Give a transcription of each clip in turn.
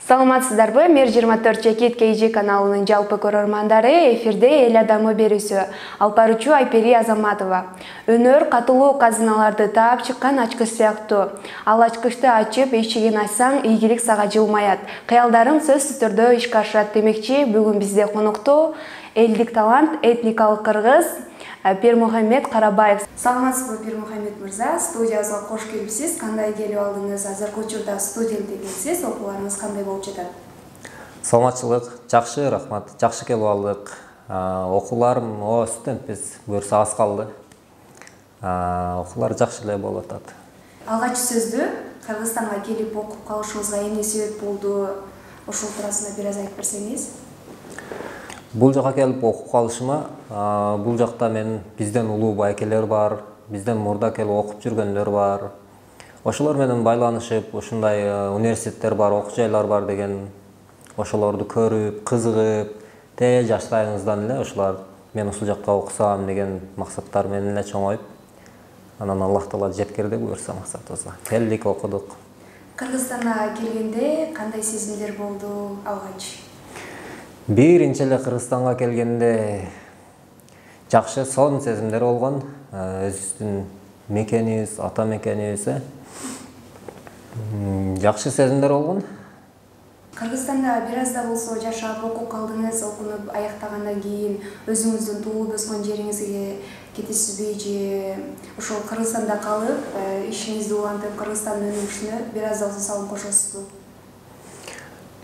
Саламатсыздарбы? Мер 24 Жекет КЖ каналынын жалпы көрөрмандары, эфирде эл адамы берүүсү. Алып баруучу Айпери Азаматова. Өнөр катылуу казыналарды таап чыккан ачкыч сыяктуу. Ал ачкычты ачып, эшигин ачсаң, ийгилик сага жылмаят. Кыялдарың сөзсүз түрдө ишке ашат демекчи. Бүгүн бизде коноктоо элдик талант, этникалык кыргыз Пирмухаммед Карабаев. Саламатсызбы, Пирмухаммед мырза? Студиябызга кош келипсиз. Кандай келип алдыңыз? Азыркы учурда студент экенсиз. Окууларыңыз кандай болуп жатат? Саламатчылык, жакшы, рахмат. Жакшы келип алдык. Окууларым, студентпиз, буюрса аз калды. Окуулар жакшы эле болуп атат. Алгач сөздү Кыргызстанга келип окуп калышыңызга эмне себеп болду? Ошол туурасында бир аз айтып берсеңиз. Бул жака келип окуп калышыма, бул жакта бизден улуу байкелер бар, бизден мурда келип окуп жүргөндөр бар. Ошолор менен байланышып, ушундай университеттер бар, окуу жайлар бар деген ошолорду көрүп, кызыгып, жаштайыңыздан эле ошолар мен ушул жакка окусам деген максаттар менен эле чоңоюп, анан Аллах Таала жеткирди буюрса максатыбызга. Келдик, окудук. Кыргызстанга келгенде кандай сезимдер болду алгач? Биринчи эле Кыргызстанга келгенде жакшы сонун сезимдер болгон. Өзүбүздүн мекенибиз, ата мекенибиз. Жакшы сезимдер болгон. Кыргызстанда бир аз да болсо жашап, окуп калдыңыз, окунуп аяктагандан кийин өзүңүздүн туулуп өскөн жериңизге кетесизби же ошол Кыргызстанда калып, ишиңизди улантып, Кыргызстандын өнүгүшүнө бир аз да болсо салым кошосузбу?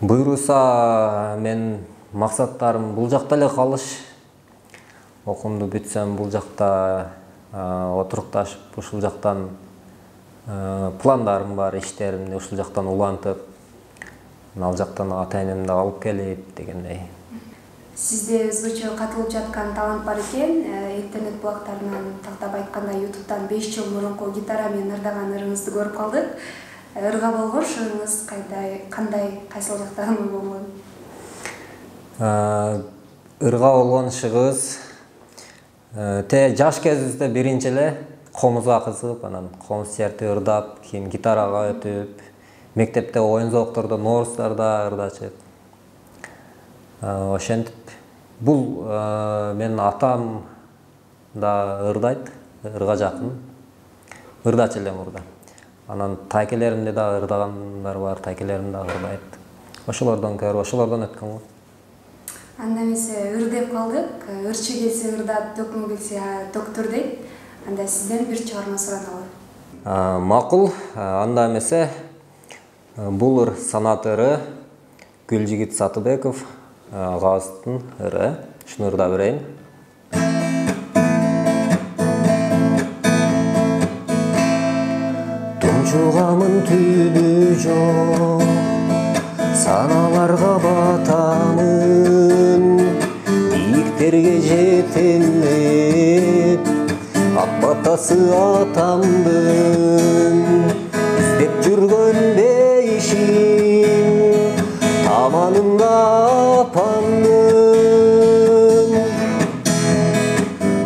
Буйруса мен максаттарым бул жакта эле калыш. Окуумду бүтсөм бул жакта отурукташып, ушул жактан пландарым бар, иштеримди ушул жактан улантып, ал жактан ата-энемди алып келип дегендей. Сизде өзгөчө катылып жаткан талант бар экен. Интернет булактарынан тактап айтканда YouTube'дан 5 жыл мурунку гитара менен ырдаган ырыңызды көрүп калдык. Ырга болгон шырыңыз кандай, кайсыл жактан болгон? Ырга болгон шыгыз жаш кезибизде биринчи эле комузга кызыгып, анан комуз сыяктуу ырдап, кийин гитарага өтүп, мектепте оюн зооктордо, ноорузддарда ырдачып. Ошентип, бул менин атам да ырдайт, ырга жакын. Ырдачу эле мурда. Анан тайкелеримде да ырдагандар бар, тайкелерим да ырдайт. Ошолордон көрүп, ошолордон өткөн го. Анда эмесе ыр деп калдык. Ырчы келсе ырдат, төкмө келсе төктүр дейт. Анда сизден бир чыгарма сураналы. Макул, анда эмесе бул ыр санат ыры Гүлжигит Сатыбеков агабыздын ыры. Ушуну ырдап берейин. Тунчугамын түбү жок, саналарга батамын, ийиктерге жетелеп, апатасы атамдын. Издеп жүргөн бейишим, аманымда апамдын.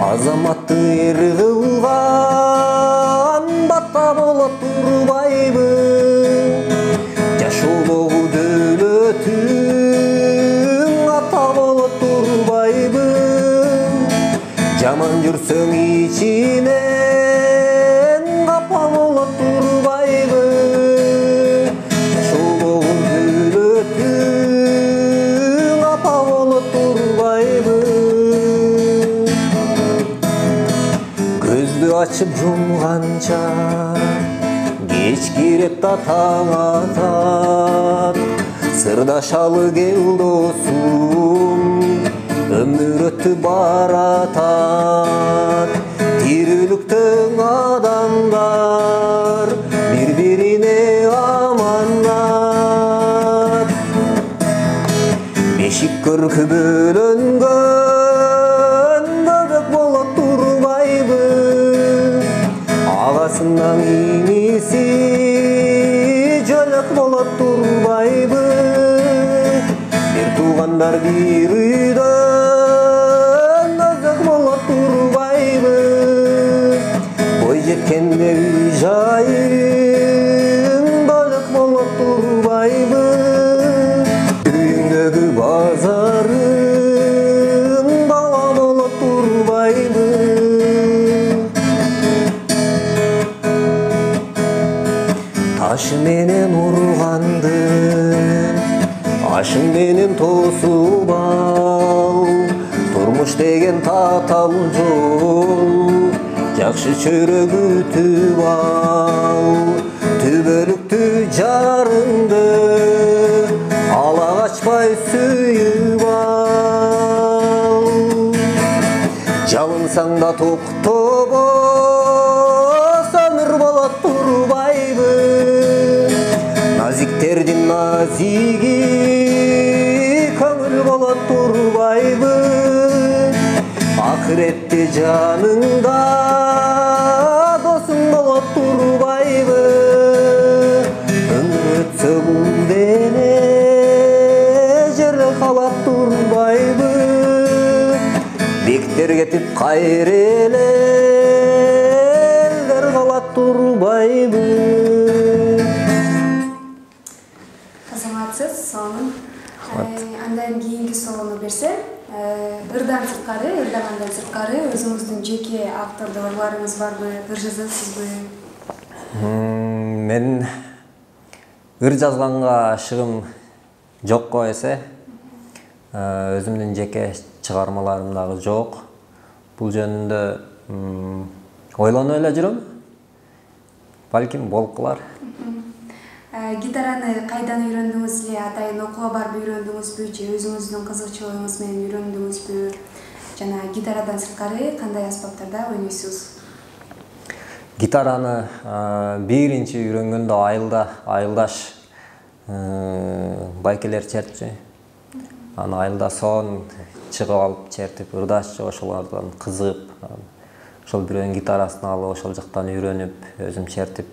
Азаматты эр кылган бата болот турбайбы, жашоодогу дөөлөтүң ата болот турбайбы. Жаман жүрсөң ичинен капа болот турбайбы, жашоодогу дөөлөтүң ата болот турбайбы. Көздү ачып жумганча кеч кирет да таң атат, сырдашалы кел досум, өмүр өтүп баратат. Тирүүлүктөн адамдар бири-бирине аманат. Бешик көркү бөлөнгөн бөлөк болот турбайбы, агасынан иниси жөлөк болот турбайбы. Бир туугандар бир үйдөн өзөк болот турбайбы. Бой жеткенде үй жайың бөлөк болот турбайбы. Ашың менен тосуп ал, турмуш деген татал жол. Жакшы чөйрө күтүп ал, түбөлүктү жарыңды ала качпай сүйүп ал. Жалынсаң да токтобос, өмүр болот турбайбы. Назиктердин назиги көңүл болот турбайбы. Акыретте жаныңда досуң болот турбайбы. Өмүр өтсө бул дене жерде калат турбайбы. Бектер кетип кайыр элдер калат турбайбы. Азаматсыз сонун. Андан кийинки суроону берсем, ырдан сырткары, ырдагандан сырткары өзүңүздүн жеке автордук ырларыңыз барбы, ыр жазасызбы? Мен ыр жазганга ашыгым жокко эсе, өзүмдүн жеке чыгармаларым дагы жок. Бул жөнүндө ойлонуп эле жүрөм. Балким болуп калар. Гитараны кайдан үйрөндүңүз эле? Атайын окууга барып үйрөндүңүзбү же өзүңүздүн кызыкчылыгыңыз менен үйрөндүңүзбү? Жана гитарадан сырткары кандай аспаптарда ойнойсуз? Гитараны биринчи үйрөнгөндө айылдаш байкелер чертчү. Аны айылдасоон чыгып алып чертип, ырдашчы, ошолордон кызыгып, ошол бирөөнүн гитарасын алып, ошол жактан үйрөнүп, өзүм чертип,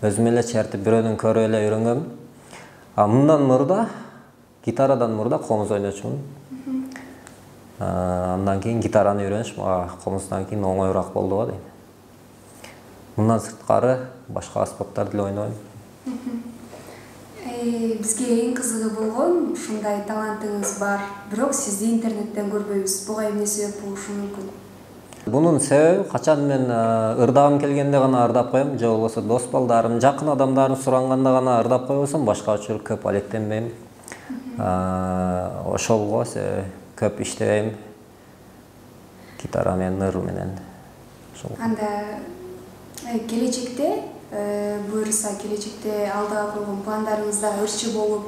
өзүм эле чертип, бирөөнүн көрүп эле үйрөнгөм. Мындан мурда, гитарадан мурда комуз ойночумун. Андан кийин гитараны үйрөнүш мага комуздан кийин оңоюраак болду го дейм. Мындан сырткары башка аспаптарды эле ойнойм. Бизге эң кызыгы болгон ушундай талантыңыз бар, бирок сизди интернеттен көрбөйбүз. Буга эмне себеп болушу мүмкүн? Бунун себеби качан мен ырдагым келгенде гана ырдап коем, же болбосо дос балдарым, жакын адамдарым суранганда гана ырдап койбосом, башка учур көп алектенбейм. Ошолго көп иштебейм. Гитара менен, ыр менен. Анда келечекте, буюрса келечекте алдыга койгон пландарыңызда ырчы болуп,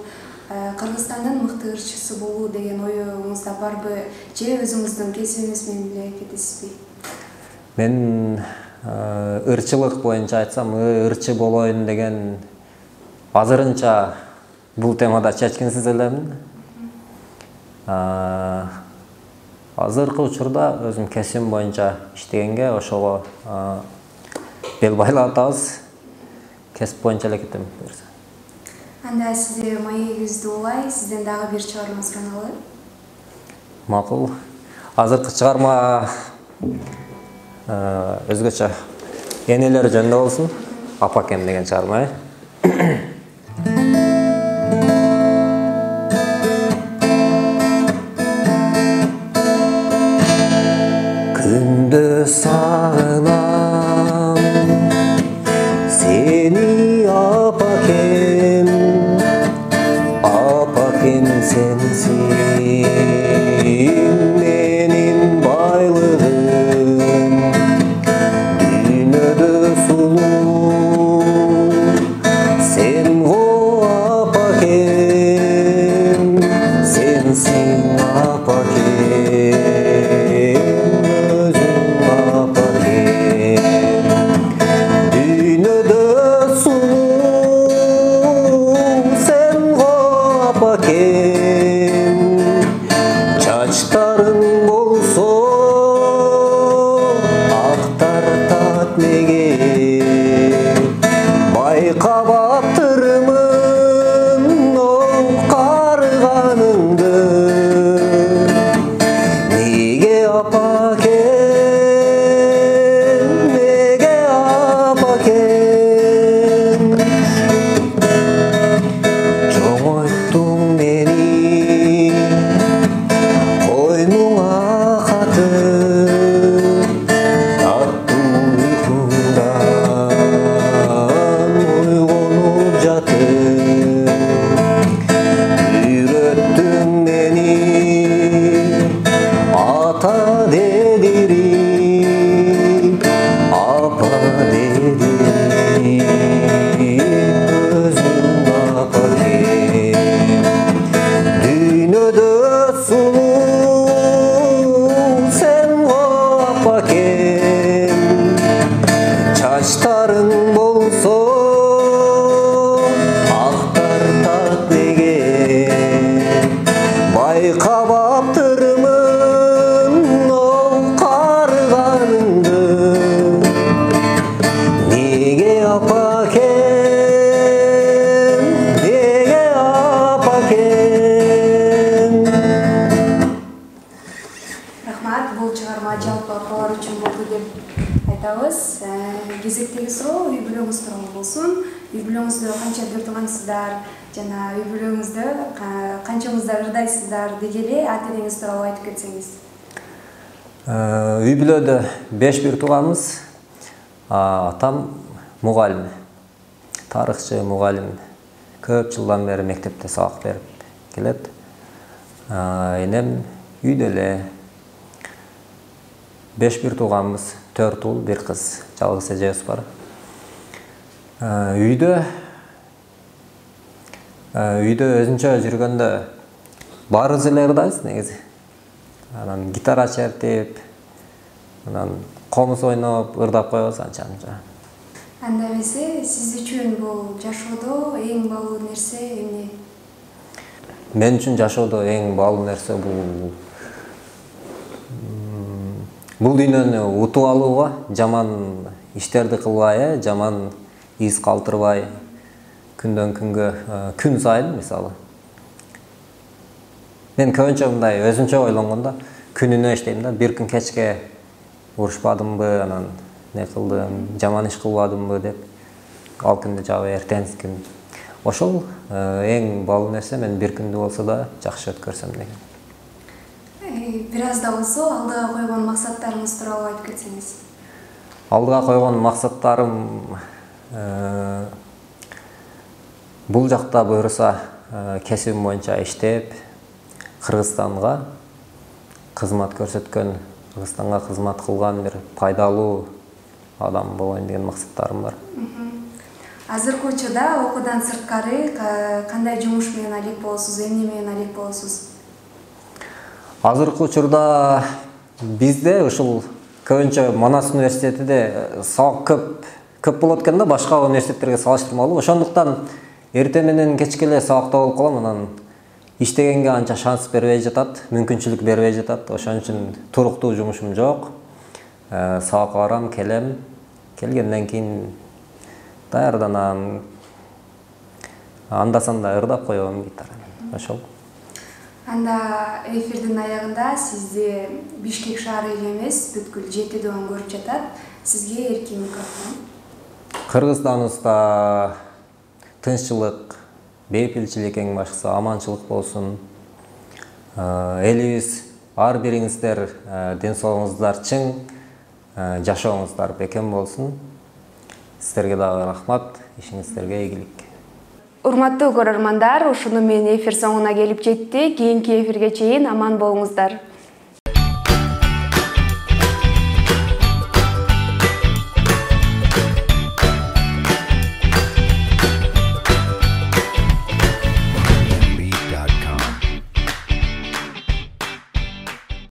Кыргызстандын мыкты ырчысы болуу деген оюңузда барбы, же өзүңүздүн кесибиңиз менен эле кетесизби? Мен ырчылык боюнча айтсам, ырчы болоюн деген азырынча бул темада чечкинсиз элемин. Азыркы учурда өзүм кесибим боюнча иштегенге ошого бел байлап атабыз. Кесип боюнча эле кетем. Анда сизде маегибизди улай, сизден дагы бир чыгарма сураналы. Макул. Азыркы чыгарма өзгөчө энелер жөнүндө болсун. Апакем деген чыгарма. Күндө сагынам сени апакем, апакем сенсиң менин байлыгым, дүйнөдө сулуу сен го апакем, сенсиң апакем, өзүң апакем, дүйнөдө сулуу үй бүлөңүздө канча бир туугансыздар жана үй бүлөңүздө канчаңыздар ырдайсыздар деги эле аты энеңиз тууралуу айтып кетсеңиз. Үй бүлөдө 5 бир тууганбыз. Атам мугалим, тарыхчы мугалим. Көп жылдан бери мектепте сабак берип келет. Энем үйдө эле. 5 бир тууганбыз, 4 уул, 1 кыз, жалгыз эжебиз бар. Үйдө өзүнчө жүргөндө баарыбыз эле ырдайбыз негизи. Анан гитара чертип, анан комуз ойноп, ырдап коебуз анча-мынча. Анда эмесе сиз үчүн бул жашоодо эң баалуу нерсе эмне? Мен үчүн жашоодо эң баалуу нерсе бул дүйнөнү утуп алууга, жаман иштерди кылбай, жаман из калтырбай, күндөн күнгө, күн сайын мисалы. Мен көбүнчө мындай өзүнчө ойлонгондо күнүнө иштейм да, бир күн кечке урушпадымбы, анан не кылдым, жаман иш кылбадымбы деп, ал күндү жабы эртеңки күн. Ошол эң баалуу нерсе, мен бир күндү болсо да жакшы өткөрсөм деген. Бир аз да болсо алдыга койгон максаттарыңыз тууралуу айтып кетсеңиз. Алдыга койгон максаттарым бул жакта буюрса кесибим боюнча иштеп, Кыргызстанга кызмат көрсөткөн, Кыргызстанга кызмат кылган бир пайдалуу адам болоюн деген максаттарым бар. Азыркы учурда окуудан сырткары кандай жумуш менен алек болосуз, эмне менен алек болосуз? Азыркы учурда бизде ушул көбүнчө Манас университетинде сабак көп болот экен да, башка университеттерге салыштырмалуу. Ошондуктан эртең менен кечке эле сабакта болуп калам, анан иштегенге анча шанс бербей жатат, мүмкүнчүлүк бербей жатат. Ошон үчүн туруктуу жумушум жок. Сабакка барам, келем, келгенден кийин даярданам, анда-санда ырдап коем гитарамен. Ошол. Анда эфирдин аягында сизди Бишкек шаары эле эмес, бүткүл жетидөн көрүп жатат. Сизге эркин микрофон. Кыргызстаныбызда тынччылык, бейпилчилик эң башкысы, аманчылык болсун. Элибиз, ар бириңиздер ден соолугуңуздар чың, жашооңуздар бекем болсун. Сиздерге дагы рахмат, ишиңиздерге ийгилик. Урматтуу көрөрмандар, ушуну менен эфир соңуна келип жетти. Кийинки эфирге чейин аман болуңуздар.